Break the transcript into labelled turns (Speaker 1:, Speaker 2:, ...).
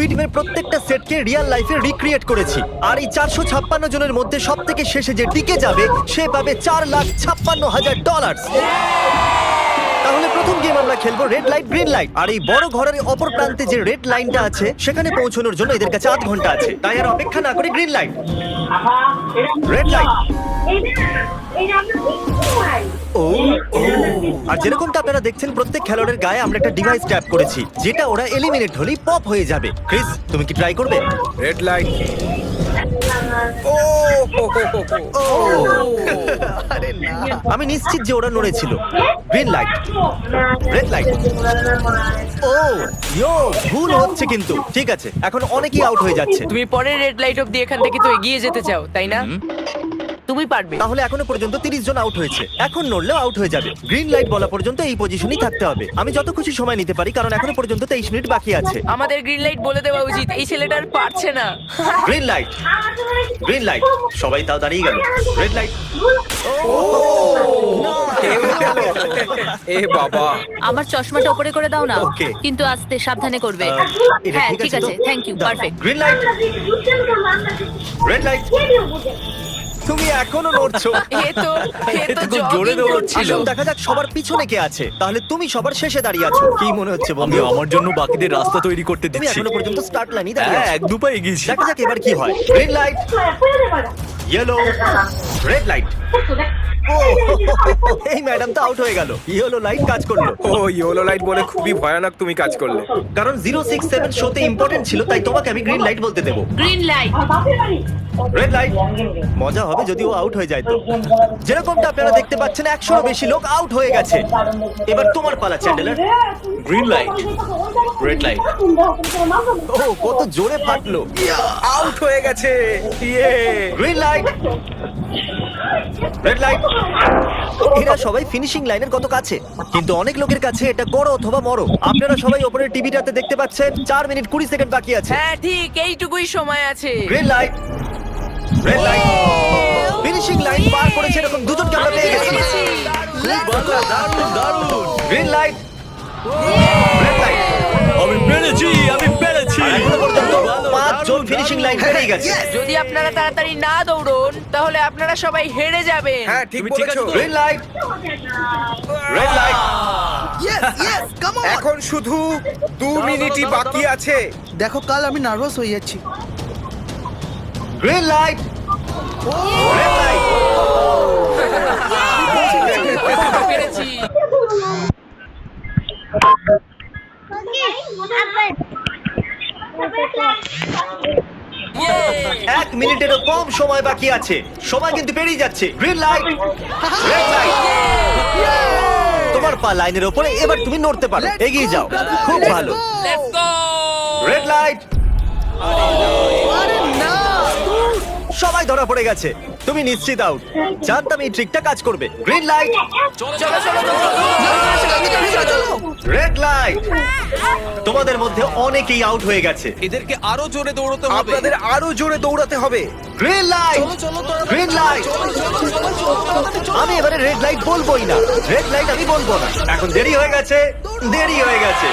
Speaker 1: Squid গেমের প্রত্যেকটা সেটকে রিয়েল লাইফে রিক্রিয়েট করেছি। আর এই 456 জনের মধ্যে সব থেকে শেষে যে টিকে যাবে সে পাবে $4,56,000। তাহলে প্রথম গেম আমরা খেলবো রেড লাইট গ্রিন লাইট। আর এই বড় ঘরের অপর প্রান্তে যে রেড লাইনটা আছে সেখানে পৌঁছানোর জন্য এদের কাছে 8 ঘন্টা আছে। তাই আর অপেক্ষা না করে গ্রিন লাইট, রেড লাইট। ও আর যেরকমটা আপনারা দেখছেন প্রত্যেক খেলোয়াড়ের গায়ে আমরা একটা ডিভাইস ট্যাপ করেছি যেটা ওরা এলিমিনেট হলেই পপ হয়ে যাবে। ক্রিস, তুমি কি ট্রাই করবে?
Speaker 2: Red light. ও
Speaker 1: আরে না, আমি নিশ্চিত যে ওরা নড়েছিল। Green light, red light. ও ইয়ো, ভুল হচ্ছে কিন্তু। ঠিক আছে, এখন অনেকেই আউট হয়ে যাচ্ছে।
Speaker 3: তুমি পরের রেড লাইট অব্দি এখান থেকে তো এগিয়ে যেতে চাও, তাই না? তুমি পারবে।
Speaker 1: তাহলে এখনো পর্যন্ত 30 জন আউট হয়েছে। এখন নড়লেও আউট হয়ে যাবে। গ্রিন লাইট বলা পর্যন্ত এই পজিশনেই থাকতে হবে। আমি যত খুশি সময় নিতে পারি কারণ এখনো পর্যন্ত 23 মিনিট বাকি আছে।
Speaker 3: আমাদের গ্রিন লাইট বলে দেওয়া উচিত, এই ছেলেটা আর পারছে না।
Speaker 1: Green light, green light. সবাই তাও দাঁড়িয়ে গেল। Red light.
Speaker 2: এ বাবা,
Speaker 4: আমার চশমাটা উপরে করে দাও না,
Speaker 1: Okay.
Speaker 4: কিন্তু আস্তে সাবধানে করবে।
Speaker 1: এটা
Speaker 4: হ্যাঁ
Speaker 1: ঠিক
Speaker 4: ঠিক
Speaker 1: আছে
Speaker 4: আছে,
Speaker 1: তো?
Speaker 4: থ্যাংক ইউ,
Speaker 1: দাও।
Speaker 4: Perfect.
Speaker 1: Green light, red light. তুমি এখনো নড়ছো।
Speaker 3: এ তো
Speaker 2: খুব জোরে
Speaker 3: jogging
Speaker 2: দৌড়চ্ছিল।
Speaker 3: করছিল।
Speaker 1: আসুন দেখা যাক সবার পিছনে কে আছে। তাহলে তুমি সবার শেষে দাঁড়িয়ে আছো। কি মনে হচ্ছে
Speaker 5: আমি
Speaker 1: বন্ধু?
Speaker 5: আমার জন্য বাকিদের রাস্তা তৈরি করতে
Speaker 1: তুমি
Speaker 5: দিচ্ছি।
Speaker 1: এখনো পর্যন্ত স্টার্ট লাইনই দাঁড়িয়ে
Speaker 5: হ্যাঁ,
Speaker 1: আছো।
Speaker 5: এক দু পা এগিয়েছি।
Speaker 1: দেখা যাক এবার কি হয়। Green light, yellow, red light. ও এই ম্যাডাম তো আউট হয়ে গেল। ইয়েলো লাইট কাজ করলো
Speaker 2: ও ইয়েলো লাইট বলে খুবই ভয়ানক তুমি কাজ করলে।
Speaker 1: কারণ 067 শোতে ইম্পর্টেন্ট ছিল, তাই তোমাকে আমি গ্রিন লাইট বলতে দেবো।
Speaker 4: Green light.
Speaker 1: Red light. মজা হবে যদি ও আউট হয়ে যায় তো। যেরকমটা আপনারা দেখতে পাচ্ছেন 100 বেশি লোক আউট হয়ে গেছে। এবার তোমার পালা Chandler.
Speaker 5: Green light, red light.
Speaker 1: ও কত জোরে ফাটলো।
Speaker 2: আউট হয়ে গেছে। ইয়ে।
Speaker 1: Green light, red light. এরা সবাই ফিনিশিং লাইনের কত কাছে, কিন্তু অনেক লোকের কাছে এটা করো অথবা মরো। আপনারা সবাই ওপরের টিভিটাতে দেখতে পাচ্ছেন 4 মিনিট 20 সেকেন্ড বাকি আছে।
Speaker 3: হ্যাঁ ঠিক, এইটুকুই সময় আছে।
Speaker 1: Green light, red light. Finishing line পার করেছে এরকম দুজনকে আমরা পেয়ে গেছি।
Speaker 5: দারুণ দারুণ।
Speaker 1: Green light, red light.
Speaker 5: আমি পেরেছি, আমি পেরেছি।
Speaker 1: এখনো পর্যন্ত 5 জন ফিনিশিং লাইন পেরিয়ে গেছে।
Speaker 3: যদি আপনারা তাড়াতাড়ি না দৌড়ন তাহলে আপনারা সবাই হেরে যাবেন।
Speaker 2: হ্যাঁ ঠিক
Speaker 5: তুমি ঠিক
Speaker 2: বলেছো।
Speaker 5: আছো তো?
Speaker 1: Green light, red light.
Speaker 2: এখন শুধু 2 মিনিটই বাকি আছে।
Speaker 6: দেখো কাল আমি নার্ভাস হয়ে যাচ্ছি।
Speaker 1: Green light, red light.
Speaker 3: পেরেছি।
Speaker 1: 1 মিনিটেরও কম সময় বাকি আছে। সময় কিন্তু পেরিয়ে যাচ্ছে। Green light, red light. তোমার পা লাইনের ওপরে, এবার তুমি নড়তে পারো। এগিয়ে যাও, খুব ভালো।
Speaker 3: Let's go!
Speaker 1: Red light.
Speaker 6: আরে না,
Speaker 1: সবাই ধরা পড়ে গেছে। তুমি নিশ্চিত আউট। জানতাম এই ট্রিকটা কাজ করবে। গ্রিন লাইট,
Speaker 3: চলো চলো চলো।
Speaker 1: Red light. তোমাদের মধ্যে অনেকেই আউট হয়ে গেছে।
Speaker 5: এদেরকে আরো জোরে দৌড়তে হবে।
Speaker 2: আপনাদের আরো জোরে দৌড়াতে হবে।
Speaker 1: Green light, green light. আমি এবারে রেড লাইট বলবোই না। রেড লাইট আমি বলবো না। এখন দেরি হয়ে গেছে, দেরি হয়ে গেছে।